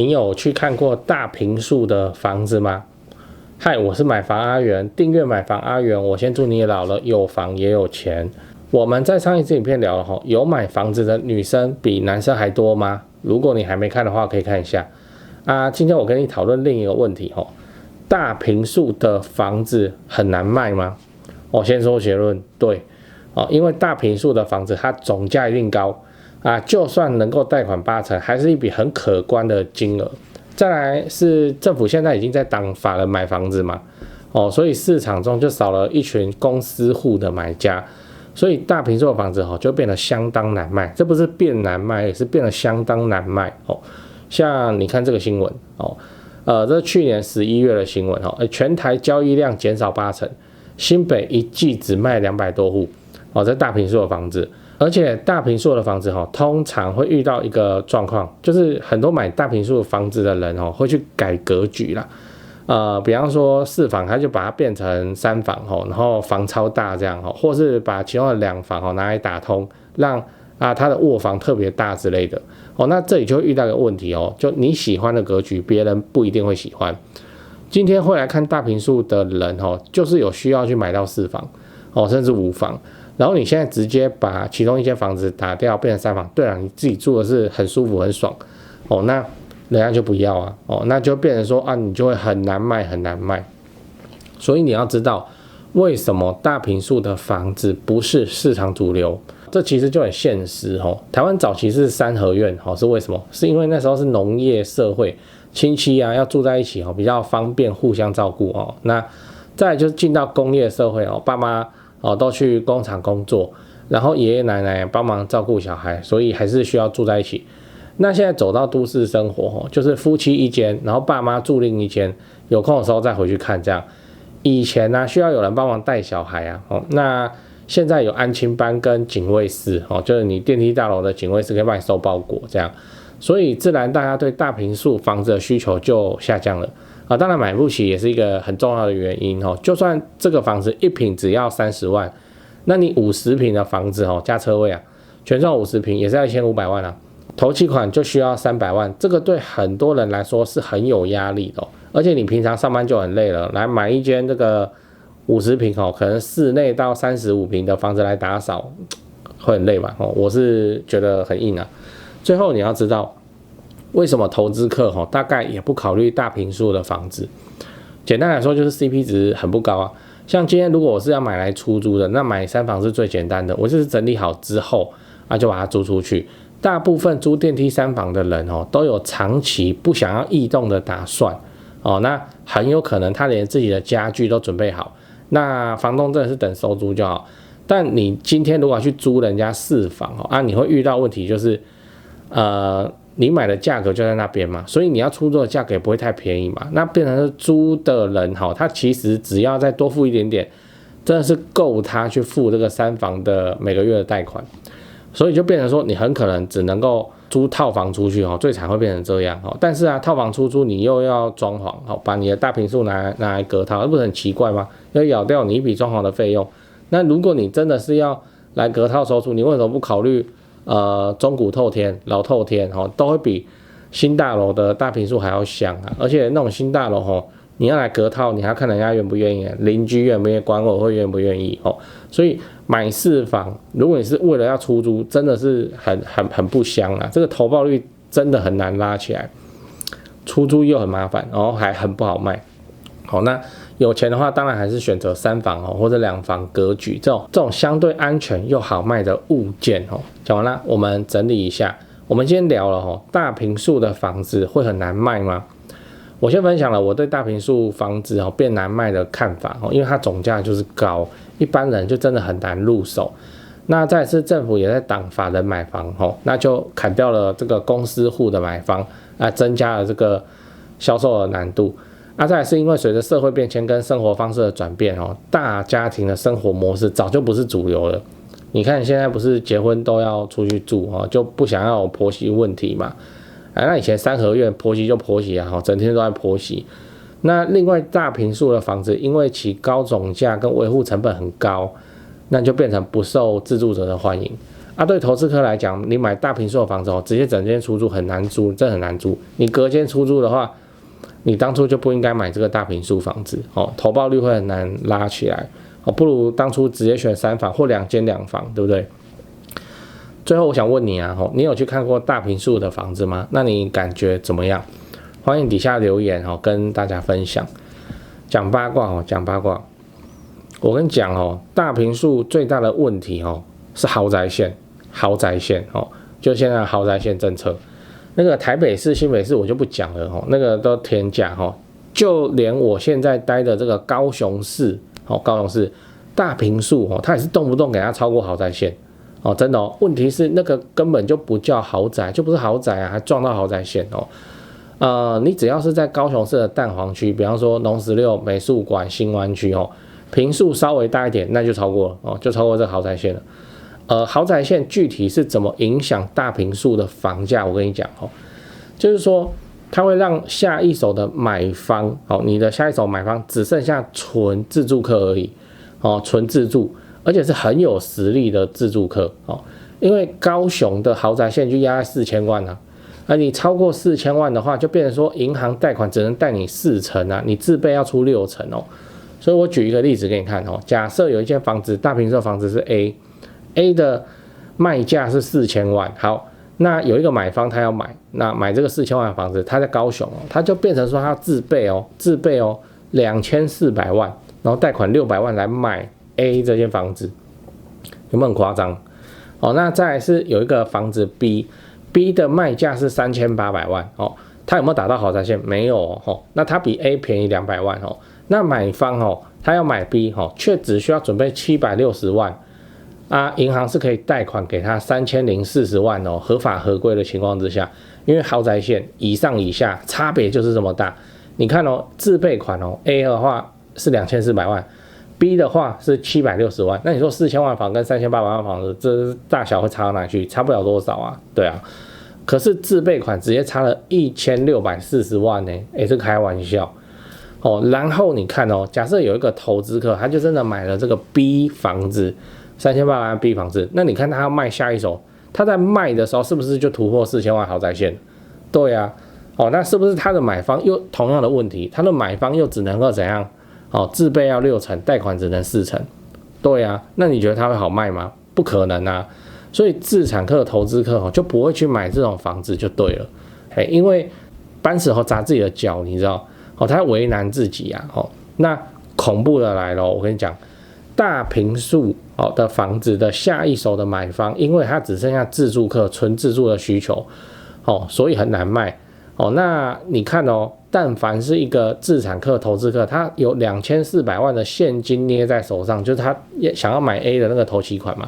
你有去看过大坪数的房子吗？嗨，我是买房阿元，订阅买房阿元。我先祝你老了有房也有钱。我们在上一支影片聊了有买房子的女生比男生还多吗？如果你还没看的话，可以看一下。今天我跟你讨论另一个问题大坪数的房子很难卖吗？我先说结论，对因为大坪数的房子它总价一定高就算能够贷款80%，还是一笔很可观的金额。再来是政府现在已经在挡法人买房子嘛，所以市场中就少了一群公司户的买家，所以大坪数的房子就变得相当难卖。这不是变难卖，也是变得相当难卖像你看这个新闻这是去年11月的新闻全台交易量减少80%，新北一季只卖200多户这大坪数的房子。而且大坪数的房子通常会遇到一个状况，就是很多买大坪数的房子的人会去改格局啦。比方说4房，他就把它变成3房然后房超大这样或是把其中的2房拿来打通，让他的卧房特别大之类的那这里就会遇到一个问题就你喜欢的格局，别人不一定会喜欢。今天会来看大坪数的人就是有需要去买到4房甚至5房。然后你现在直接把其中一间房子打掉变成3房，对了，你自己住的是很舒服很爽那人家就不要那就变成说你就会很难卖很难卖。所以你要知道为什么大坪数的房子不是市场主流，这其实就很现实台湾早期是3合院是为什么？是因为那时候是农业社会，亲戚要住在一起比较方便互相照顾那再来就是进到工业社会爸妈都去工厂工作，然后爷爷奶奶帮忙照顾小孩，所以还是需要住在一起。那现在走到都市生活就是夫妻一间，然后爸妈住另一间，有空的时候再回去看这样。以前需要有人帮忙带小孩那现在有安亲班跟警卫室就是你电梯大楼的警卫室可以帮你收包裹这样，所以自然大家对大坪数房子的需求就下降了当然买不起也是一个很重要的原因就算这个房子1坪只要30万，那你50坪的房子加车位全幢50坪也是要1500万头期款就需要300万，这个对很多人来说是很有压力的而且你平常上班就很累了，来买一间这个50坪可能室内到35坪的房子来打扫会很累吧我是觉得很硬最后你要知道为什么投资客大概也不考虑大坪数的房子？简单来说就是 CP 值很不高像今天如果我是要买来出租的，那买3房是最简单的，我就是整理好之后就把它租出去。大部分租电梯3房的人都有长期不想要异动的打算那很有可能他连自己的家具都准备好，那房东真的是等收租就好。但你今天如果要去租人家4房你会遇到问题就是你买的价格就在那边嘛，所以你要出租的价格也不会太便宜嘛，那变成是租的人他其实只要再多付一点点，真的是够他去付这个3房的每个月的贷款，所以就变成说你很可能只能够租套房出去最惨会变成这样但是套房出租你又要装潢把你的大坪数拿来隔套，那不是很奇怪吗？要咬掉你一笔装潢的费用。那如果你真的是要来隔套收租，你为什么不考虑中古透天、老透天都会比新大楼的大坪数还要香而且那种新大楼你要来隔套，你还要看人家愿不愿意，邻居愿不愿意，管委会愿不愿意所以买4房，如果你是为了要出租，真的是很不香这个投报率真的很难拉起来，出租又很麻烦，然后还很不好卖那有钱的话，当然还是选择3房或者2房格局这种相对安全又好卖的物件讲完了，我们整理一下。我们今天聊了大坪数的房子会很难卖吗？我先分享了我对大坪数房子变难卖的看法因为它总价就是高，一般人就真的很难入手。那再来是政府也在挡法人买房那就砍掉了这个公司户的买方增加了这个销售的难度。再来是因为随着社会变迁跟生活方式的转变大家庭的生活模式早就不是主流了。你看现在不是结婚都要出去住就不想要有婆媳问题嘛那以前3合院婆媳就婆媳整天都在婆媳。那另外大坪数的房子因为其高总价跟维护成本很高，那就变成不受自住者的欢迎啊，对投资客来讲，你买大坪数的房子直接整间出租很难租，这很难租。你隔间出租的话，你当初就不应该买这个大坪数房子投报率会很难拉起来不如当初直接选3房或2间2房，对不对？最后我想问你你有去看过大坪数的房子吗？那你感觉怎么样？欢迎底下留言跟大家分享。讲八卦讲八卦，我跟你讲大坪数最大的问题是豪宅线就现在的豪宅线政策。那个台北市、新北市我就不讲了那个都天价就连我现在待的这个高雄市大坪数它也是动不动给它超过豪宅线真的问题是那个根本就不叫豪宅，就不是豪宅还撞到豪宅线你只要是在高雄市的蛋黄区，比方说农16、美术馆、新湾区坪数稍微大一点，那就超过了就超过这个豪宅线了。豪宅线具体是怎么影响大坪数的房价？我跟你讲就是说它会让下一手的买方你的下一手买方只剩下纯自住客而已纯自住，而且是很有实力的自住客因为高雄的豪宅线就压在4000万而你超过4000万的话，就变成说银行贷款只能贷你4成你自备要出6成所以我举一个例子给你看假设有一间房子，大坪数的房子是 A 的卖价是4000万，好，那有一个买方他要买，那买这个4000万的房子，他在高雄他就变成说他自备2400万，然后贷款600万来买 A 这间房子，有没有很夸张那再来是有一个房子 B 的卖价是3800万他有没有达到豪宅线？没有那他比 A 便宜200万那买方他要买 B 却只需要准备760万银行是可以贷款给他3040万合法合规的情况之下，因为豪宅线以上以下差别就是这么大。你看自备款A 的话是2400万，B 的话是760万，那你说4000万房跟3800万房子，这大小会差到哪去？差不了多少啊，对啊。可是自备款直接差了1640万呢，这开玩笑然后你看假设有一个投资客，他就真的买了这个 B 房子，3800万 B 房子，那你看他要卖下一手，他在卖的时候是不是就突破4000万豪宅线？对啊，那是不是他的买方又同样的问题？他的买方又只能够怎样？自备要6成，贷款只能4成。对啊，那你觉得他会好卖吗？不可能啊！所以自产客、投资客就不会去买这种房子就对了，因为搬石头砸自己的脚，你知道他为难自己啊那恐怖的来了，我跟你讲，大坪数的房子的下一手的买方，因为他只剩下自住客、纯自住的需求所以很难卖那你看但凡是一个自产客、投资客，他有2400万的现金捏在手上，就是他想要买 A 的那个头期款嘛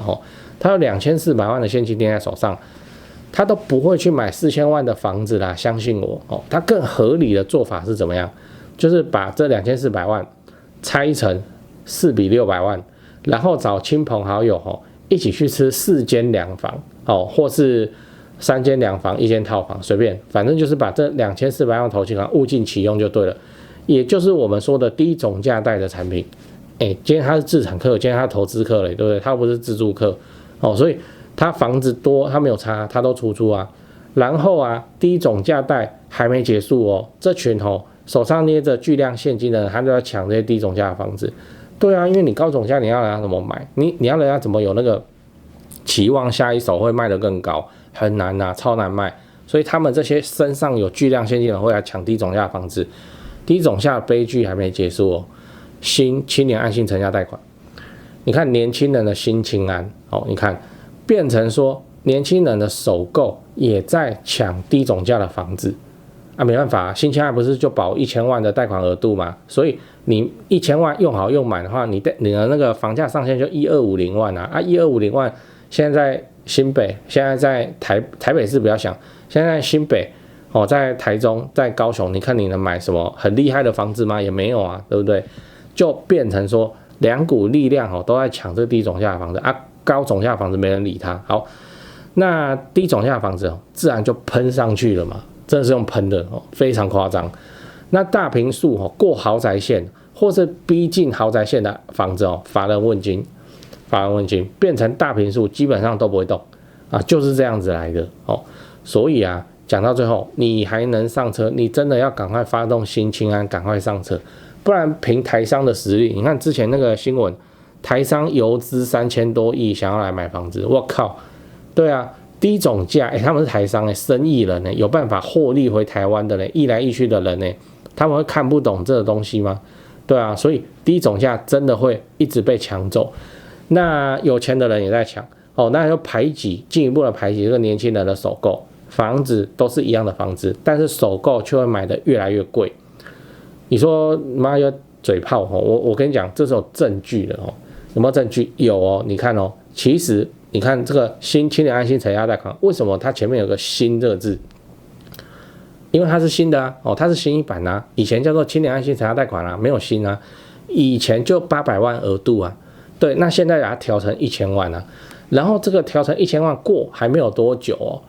他有2400万的现金捏在手上，他都不会去买4000万的房子啦，相信我他更合理的做法是怎么样？就是把这2400万拆成4比600万，然后找亲朋好友一起去吃4间2房或是3间2房1间套房，随便，反正就是把这2400万头期款物尽其用就对了，也就是我们说的低总价带的产品。今天他是自产客，今天他是投资客了，对不对？他不是自住客所以他房子多，他没有差，他都出租啊。然后低总价带还没结束这群手上捏着巨量现金的人，他就要抢这些低总价的房子。对啊，因为你高总价，你要人家怎么买？你要人家怎么有那个期望下一手会卖得更高？很难超难卖。所以他们这些身上有巨量现金的人会来抢低总价的房子。低总价的悲剧还没结束新青年安心成家贷款，你看年轻人的新青安你看变成说年轻人的首购也在抢低总价的房子没办法新青安不是就保1000万的贷款额度嘛，所以你1000万用好用满的话，你的那个房价上限就1250万1250万现在在新北，现在在台北市不要想，现在在新北在台中，在高雄，你看你能买什么很厉害的房子吗？也没有对不对？就变成说两股力量都在抢这低总价的房子高总价的房子没人理他。好，那低总价的房子自然就喷上去了嘛，真的是用喷的非常夸张。那大坪数过豪宅线或是逼近豪宅线的房子法人问津变成大坪数基本上都不会动啊，就是这样子来的哦。所以啊，讲到最后，你还能上车，你真的要赶快发动新青安，赶快上车，不然凭台商的实力，你看之前那个新闻，台商游资3000多亿想要来买房子，我靠，对啊，低总价，他们是台商生意人有办法获利回台湾的易来易去的人他们会看不懂这个东西吗？对啊，所以低总价真的会一直被抢走，那有钱的人也在抢那就进一步的排挤这个年轻人的首购。房子都是一样的房子，但是首购却会买得越来越贵。你说妈有嘴炮我跟你讲，这是有证据的有没有证据？有你看其实你看这个新青年安心成家贷款，为什么它前面有个新这个字？因为它是新的它是新一版以前叫做青年安心成家贷款没有新以前就800万额度对，那现在把它调成1000万然后这个调成1000万过还没有多久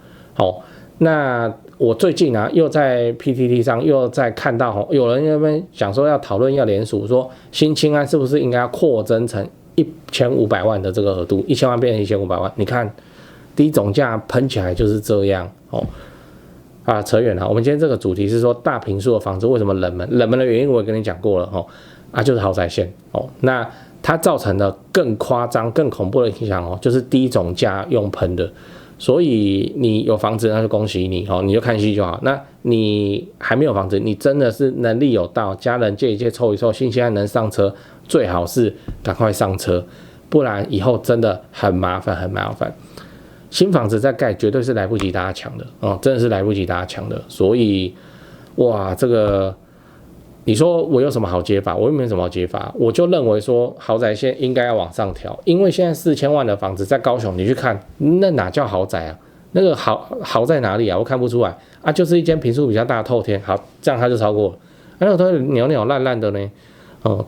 那我最近又在 PTT 上又在看到有人那边讲说要讨论要联署，说新青安是不是应该要扩增成1500万的这个额度，1000万变成1500万？你看低总价喷起来就是这样扯远了。我们今天这个主题是说大坪数的房子为什么冷门？冷门的原因我也跟你讲过了就是豪宅线那它造成的更夸张、更恐怖的影响就是低总价用喷的。所以你有房子那就恭喜你你就看戏就好。那你还没有房子，你真的是能力有到，家人借一借凑一凑，新鲜能上车，最好是赶快上车，不然以后真的很麻烦很麻烦。新房子在盖绝对是来不及大家抢的真的是来不及大家抢的。所以哇，这个你说我有什么好解法？我又没有什么好解法，我就认为说豪宅线应该要往上调，因为现在4000万的房子在高雄，你去看那哪叫豪宅那个好在哪里我看不出来就是一间坪数比较大的透天，好，这样它就超过了，那个都扭扭烂烂的呢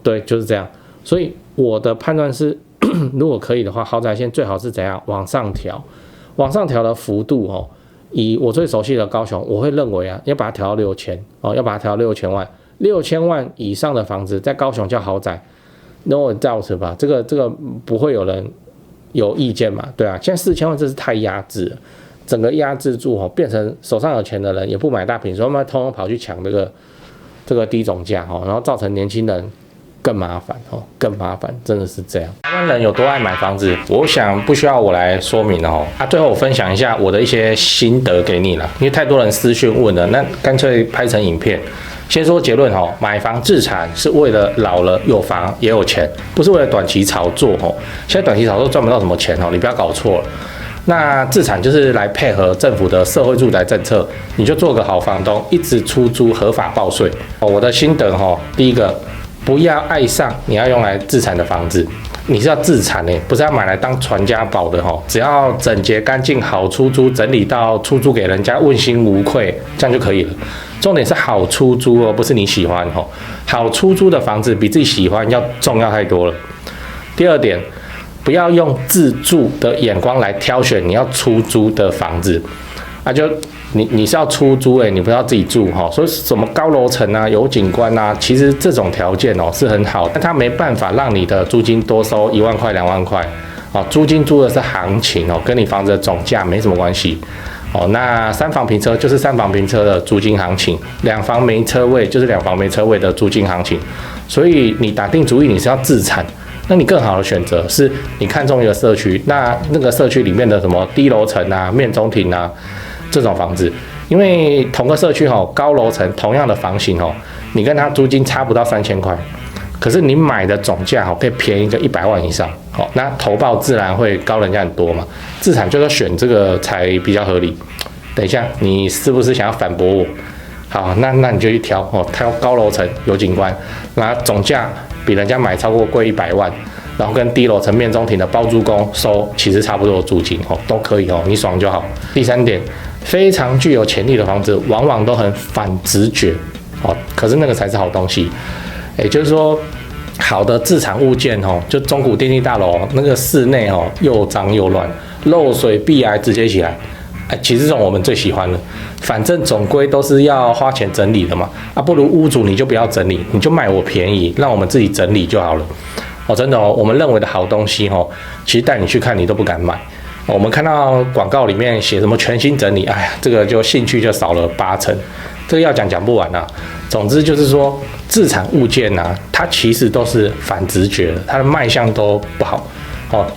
对，就是这样。所以我的判断是如果可以的话，豪宅线最好是怎样往上调，往上调的幅度以我最熟悉的高雄，我会认为要把它调到6000要把它调到6000万。6000万以上的房子在高雄叫豪宅 ，no doubt 吧？这个不会有人有意见嘛？对啊，现在4000万真是太压制了，整个压制住变成手上有钱的人也不买大坪数，他们通通跑去抢这个低总价然后造成年轻人更麻烦更麻烦，真的是这样。台湾人有多爱买房子，我想不需要我来说明了最后我分享一下我的一些心得给你了，因为太多人私讯问了，那干脆拍成影片。先说结论买房置产是为了老了有房也有钱，不是为了短期炒作现在短期炒作赚不到什么钱你不要搞错了。那置产就是来配合政府的社会住宅政策，你就做个好房东，一直出租合法报税我的心得第一个，不要爱上你要用来置产的房子，你是要自产不是要买来当传家宝的只要整洁干净好出租，整理到出租给人家问心无愧，这样就可以了。重点是好出租不是你喜欢好出租的房子比自己喜欢要重要太多了。第二点，不要用自住的眼光来挑选你要出租的房子就你是要出租你不是要自己住所以什么高楼层有景观其实这种条件是很好，但它没办法让你的租金多收1万块2万块租金租的是行情跟你房子的总价没什么关系那3房平车就是3房平车的租金行情，2房没车位就是2房没车位的租金行情。所以你打定主意你是要自产，那你更好的选择是你看中一个社区，那个社区里面的什么低楼层面中庭这种房子，因为同个社区高楼层同样的房型你跟它租金差不到3000块，可是你买的总价可以便宜个100万以上那投报自然会高人家很多嘛。自产就是选这个才比较合理。等一下，你是不是想要反驳我？好，那你就去挑挑高楼层有景观，那总价比人家买超过贵100万，然后跟低楼层面中庭的包租公收其实差不多的租金都可以你爽就好。第三点，非常具有潜力的房子往往都很反直觉可是那个才是好东西。也就是说，好的自产物件就中古电梯大楼那个室内又脏又乱，漏水壁癌直接起来，其实这种我们最喜欢了，反正总归都是要花钱整理的嘛不如屋主你就不要整理，你就卖我便宜，让我们自己整理就好了真的我们认为的好东西其实带你去看你都不敢买我们看到广告里面写什么全新整理，哎呀，这个就兴趣就少了80%，这个要讲不完啊。总之就是说，自产物件啊，它其实都是反直觉的，它的卖相都不好。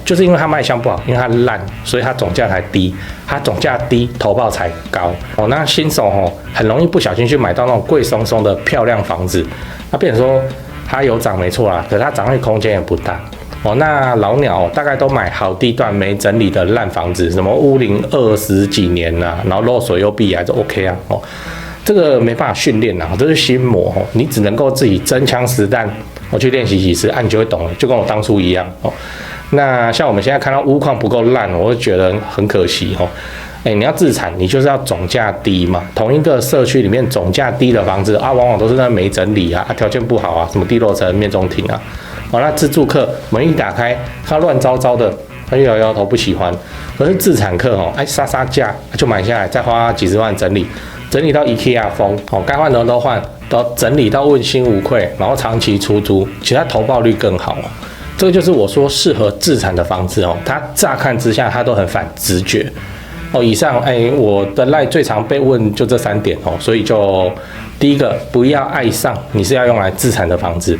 就是因为它卖相不好，因为它烂，所以它总价才低。它总价低，投报才高。那新手很容易不小心去买到那种贵松松的漂亮房子，那变成说它有涨没错啦，可是它涨的空间也不大。那老鸟大概都买好地段没整理的烂房子，什么屋龄20几年啊，然后漏水又壁癌就 OK 啊。这个没办法训练啊，这是心魔。你只能够自己真枪实弹，我去练习几次，你就会懂了，就跟我当初一样。那像我们现在看到屋况不够烂，我会觉得很可惜。你要自产，你就是要总价低嘛。同一个社区里面总价低的房子啊，往往都是那没整理啊，条件不好啊，什么地落层、面中庭啊。那自住客门一打开，看乱糟糟的，他就摇摇头不喜欢。可是自产客杀价就买下来，再花几十万整理到 IKEA 风该换的都换，都整理到问心无愧，然后长期出租，其实它投报率更好。这个就是我说适合自产的房子它乍看之下它都很反直觉以上我的赖最常被问就这3点所以就第一个不要爱上你是要用来自产的房子，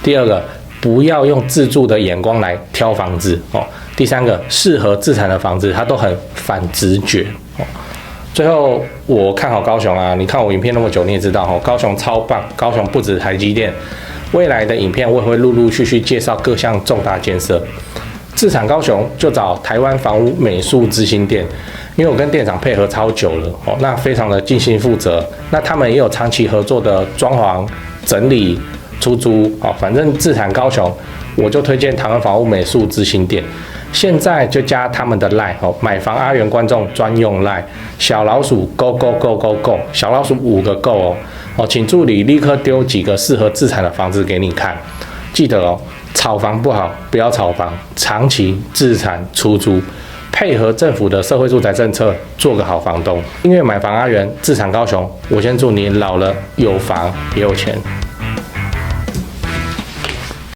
第二个不要用自住的眼光来挑房子第三个适合自产的房子它都很反直觉最后我看好高雄啊，你看我影片那么久你也知道高雄超棒，高雄不止台积电。未来的影片我也会陆陆续续介绍各项重大建设。自产高雄就找台湾房屋美术之星店，因为我跟店长配合超久了那非常的尽心负责。那他们也有长期合作的装潢、整理、出租反正自产高雄我就推荐台湾房屋美术之星店。现在就加他们的 LINE 买房阿元观众专用 LINE 小老鼠 go go go go go 小老鼠5个 go 请助理立刻丢几个适合自产的房子给你看。记得炒房不好，不要炒房，长期自产出租，配合政府的社会住宅政策，做个好房东。因为买房阿元自产高雄，我先祝你老了有房也有钱。